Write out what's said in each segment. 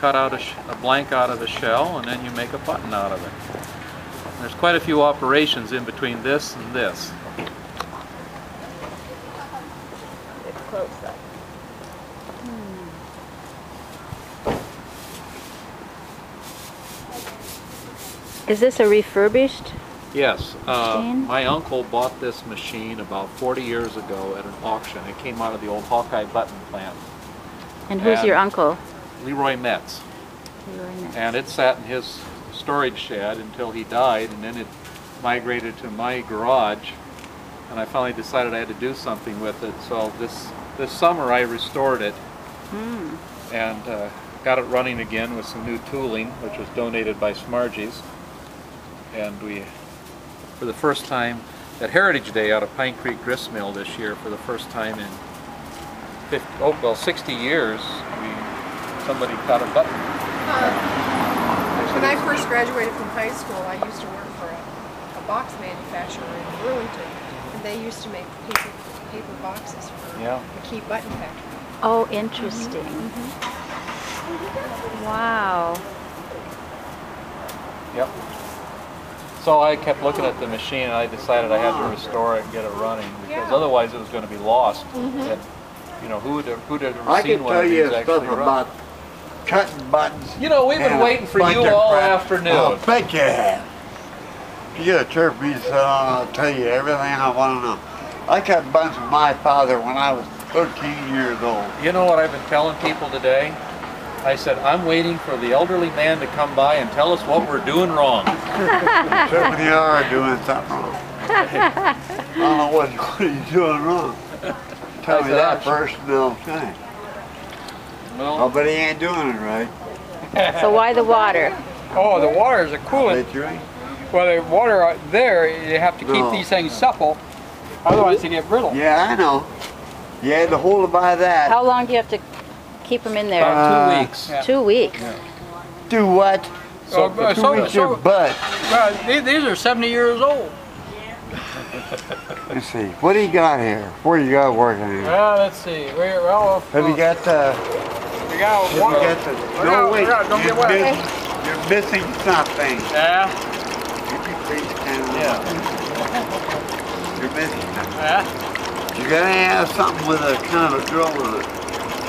cut out a blank out of the shell, and then you make a button out of it. There's quite a few operations in between this and this. It's close up. Is this a refurbished? Yes. Machine? My uncle bought this machine about 40 years ago at an auction. It came out of the old Hawkeye button plant. And who's your uncle? Leroy Metz. Leroy Metz. And it sat in his storage shed until he died, and then it migrated to my garage, and I finally decided I had to do something with it. So this summer I restored it and got it running again with some new tooling, which was donated by Smargy's. And we, for the first time at Heritage Day out of Pine Creek Grist Mill this year, for the first time in 60 years, somebody cut a button. When I first graduated from high school, I used to work for a box manufacturer in Burlington, and they used to make paper boxes for McKee Button Factory. Oh, interesting. Wow. Yep. So I kept looking at the machine, and I decided I had to restore it and get it running, because otherwise it was going to be lost. And, you know, who'd ever seen one of these actually run? About cutting buttons. You know, we've been waiting for you all afternoon. Oh, bet you have. You get a turkey, so I'll tell you everything I want to know. I cut buttons with my father when I was 13 years old. You know what I've been telling people today? I said, I'm waiting for the elderly man to come by and tell us what we're doing wrong. Certainly you are doing something wrong. I don't know what are you doing wrong. Tell me that first and they'll say. Well, oh, but he ain't doing it right. So why the water? Oh, the water is a coolant. Right. Well, the water out there, you have to keep these things supple, otherwise they get brittle. Yeah, I know. You had to hold it by that. How long do you have to keep them in there? About 2 weeks. Yeah. 2 weeks. Yeah. Do what? So, 2 weeks your butt. These are 70 years old. Let's see. What do you got here? What do you got working here? Well, let's see. Have you got the... We got one. No, wait. Don't get wet. You're missing something. Yeah. Yeah. You're missing something. Yeah. You gotta have something with a kind of a drill in it.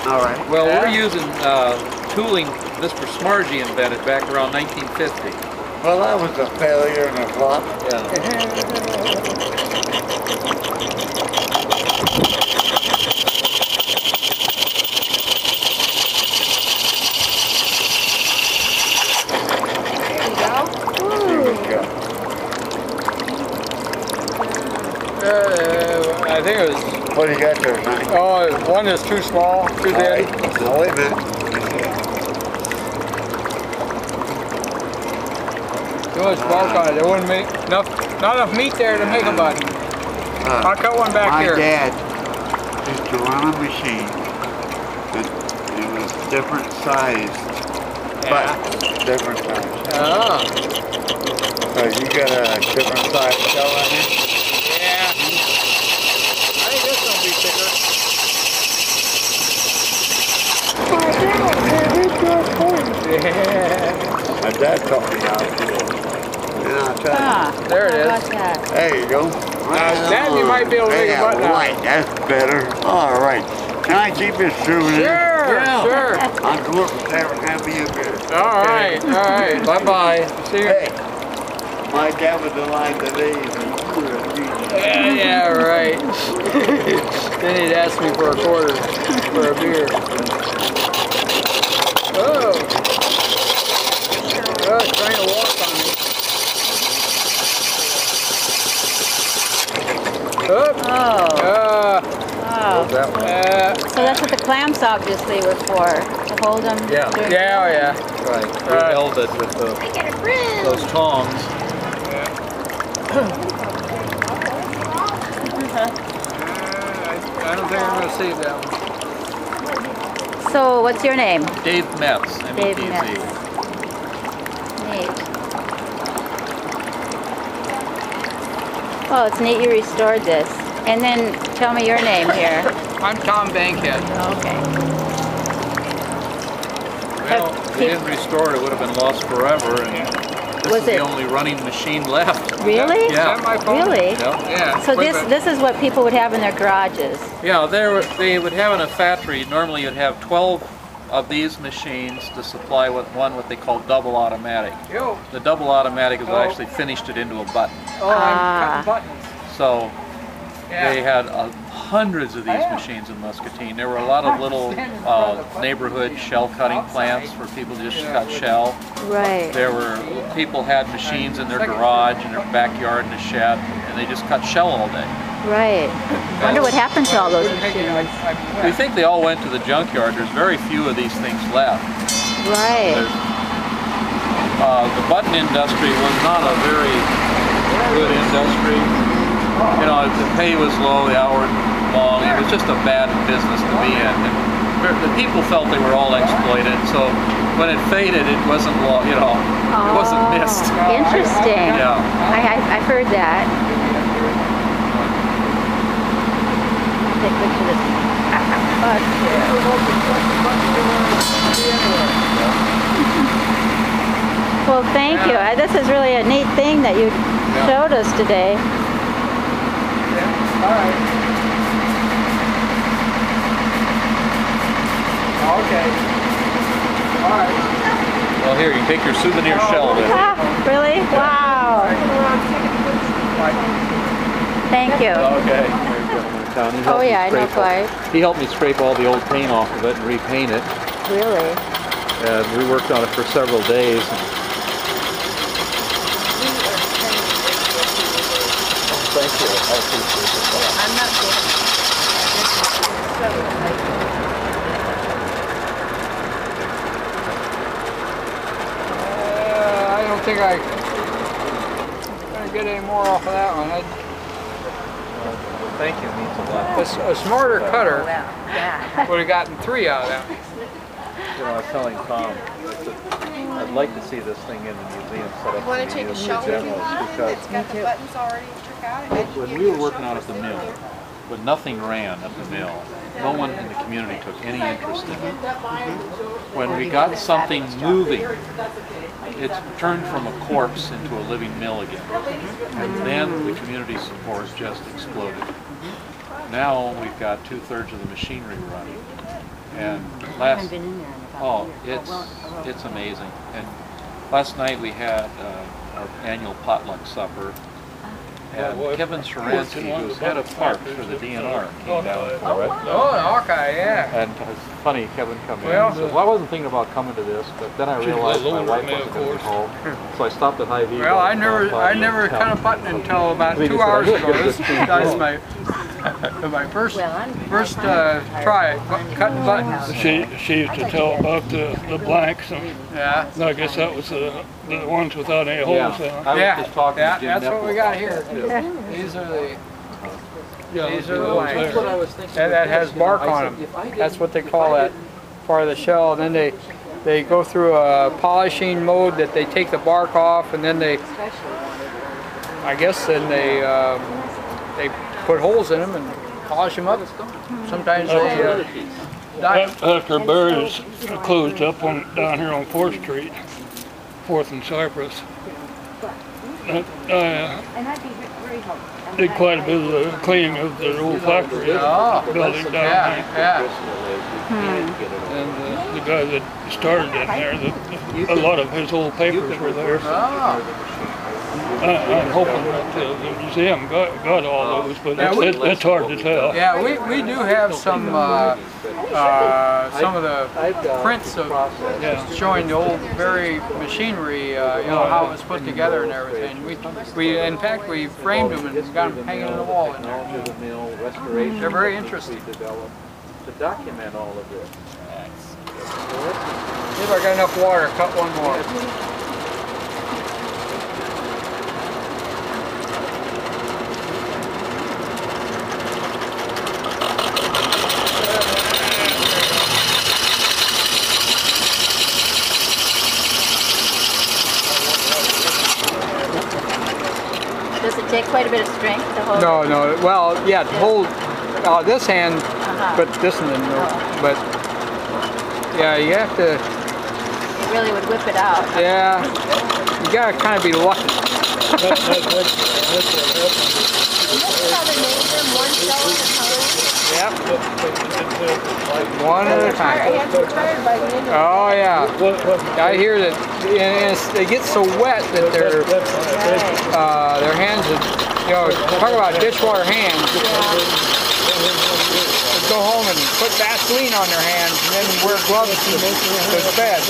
All right. Well, we're using tooling Mr. Smargy invented back around 1950. Well, that was a failure and a flop. I think it was... What do you got there, honey? Oh, one is too small, too big. Now, wait a minute. Too much bulk on it. There wouldn't make not enough meat there to make a button. I'll cut one back here. My dad used to run a machine. It was different size. But different size. Oh. So you got a different size shell in here? Yeah. I think this one will be thicker. Yeah. My dad taught me how to do it. And I'll tell you. There it is. What's that? There you go. Then you might be able to make a button out. Right, that's better. All right. Can I keep this souvenir? Sure. I'm going to have me a beer. All right. Bye-bye. See you. Hey, my dad was alive today. Yeah, right. Then he'd ask me for a quarter for a beer. Oh, it's trying to walk on me. So that's what the clamps obviously were for, to hold them. Yeah. Yeah. Right. We held it with those tongs. I don't think I'm going to save that one. So what's your name? Dave Metz. Dave M-E-T-Z. Metz. Neat. Well, it's neat you restored this. And then tell me your name here. I'm Tom Bankhead. Okay. Well, if they didn't restore it, it would have been lost forever. And this is the only running machine left. Really? Yeah. Really? Yeah. So this is what people would have in their garages. Yeah, they would have in a factory, normally you'd have 12 of these machines to supply with what they call double automatic. The double automatic is actually finished it into a button. Oh, I'm cutting buttons. So they had hundreds of these machines in Muscatine. There were a lot of little neighborhood shell cutting plants where people just cut shell. Right. There were people had machines in their garage, in their backyard, in the shed, and they just cut shell all day. Right. I wonder what happened to all those machines. We think they all went to the junkyard. There's very few of these things left. Right. The button industry was not a very good industry. You know, the pay was low, the hours long. It was just a bad business to be in. And the people felt they were all exploited. So when it faded, it wasn't, you know, it wasn't missed. Interesting. Yeah. I've heard that. Take a picture of this. Well, thank you. This is really a neat thing that you showed us today. All right. Okay. All right. Well, here, you can take your souvenir shell with you. Really? Wow. Thank you. Okay. Oh yeah, I know Clyde. He helped me scrape all the old paint off of it and repaint it. Really? And we worked on it for several days. Thank you. I appreciate it. I'm not I don't think I'm going to get any more off of that one. Thank you. It means a lot. A smarter cutter would have gotten 3 out of that. You know, I was telling Tom, I'd like to see this thing in the museum set up. You want to take a shell with you? It's got the buttons already took out. When we were working out at the mill, when nothing ran at the mill, no one in the community took any interest in it. When we got something moving, it turned from a corpse into a living mill again. And then the community support just exploded. Now we've got 2/3 of the machinery running. And it's amazing. And last night we had our annual potluck supper. And Kevin Sharansky, who's head of parks for the DNR, came down for it. Oh, okay, yeah. And it's funny, Kevin come in and said, well, I wasn't thinking about coming to this, but then I realized my wife wasn't going to be home. So I stopped at Hy-Vee. Well, I never cut a button until about 2 hours ago. This was my first try at cutting buttons. She used to tell about the blanks, and I guess that was the ones without any holes in them. That's what we got here. These are the blanks. And that has bark on them. That's what they call that part of the shell. And then they go through a polishing mode that they take the bark off, and then they put holes in them and polish them up. Sometimes they die. After Barry's closed up down here on 4th Street, 4th and Cypress, did quite a bit of the cleaning of the old factory building down there. And the guy that started in there, a lot of his old papers were there. I'm hoping that the museum got all those, but it's hard to tell. Yeah, we do have some of the prints of showing the old Berry machinery, you know, how it was put together and everything. In fact, we framed them and got them hanging on the wall in there. They're very interesting. To document all of this. See if I got enough water. Cut one more. Does it take quite a bit of strength to hold? No. Well, yeah, to hold this hand, but this one, no. But yeah, you have to really would whip it out. Yeah, you gotta kind of be lucky. That's what happened. Yep. One at a time. Oh yeah. I hear that they get so wet that their hands, you know, talk about dishwater hands. They go home and put Vaseline on their hands and then wear gloves to bed.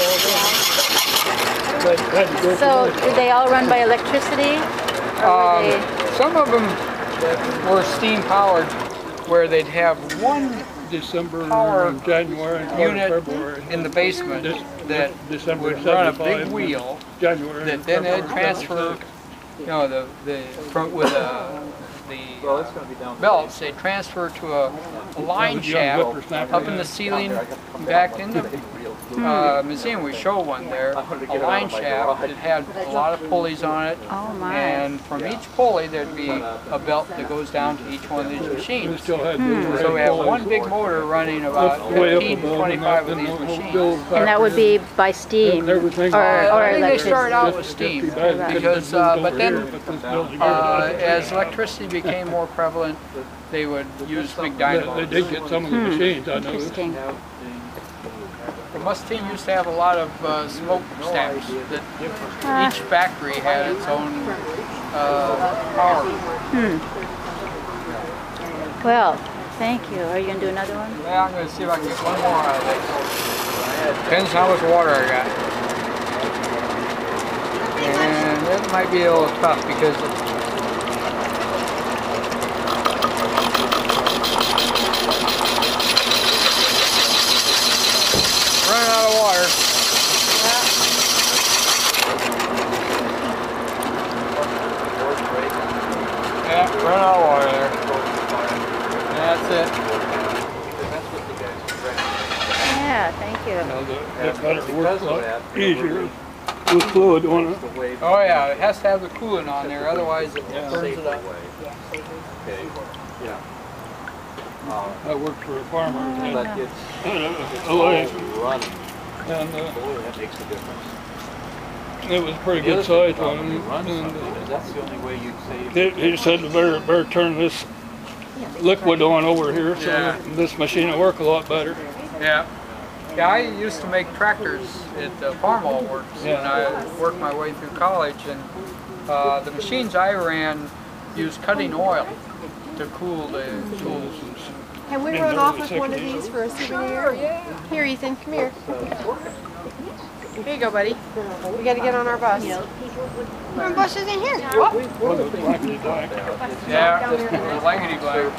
So, do they all run by electricity? Some of them were steam powered, where they'd have one December, power January, unit February in the basement that December would run a 75, big wheel January, that then they'd transfer, you know, with the belts, they transfer to a line shaft up in the ceiling back in the museum. We show one there, a line shaft. It had a lot of pulleys on it, and from each pulley there'd be a belt that goes down to each one of these machines. So we have one big motor running about 15 to 25 of these machines. And that would be by steam or I think electricity? they started out with steam, because, but then as electricity became more prevalent, they would use big dynamos. They did get some of the machines, I know. Interesting. The Muscatine used to have a lot of smoke stacks that each factory had its own power. Well, thank you. Are you going to do another one? Yeah, I'm going to see if I can get one more out of this. Depends how much water I got. And it might be a little tough because running out of water. Yeah, running out of water there. That's it. Yeah, thank you. That better work a lot easier with fluid on it. Oh yeah, it has to have the coolant on there, otherwise it burns it up. I worked for a farmer and a lake, and it was a pretty good size one. And he said, better turn this liquid on over here, so this machine will work a lot better. Yeah. Yeah, I used to make tractors at the Farm All Works when I worked my way through college, and the machines I ran used cutting oil to cool the tools. Can we run off with one of these for a souvenir? Here, Ethan, come here. Here you go, buddy. We got to get on our bus. Our bus isn't here. Yeah, blankety blank.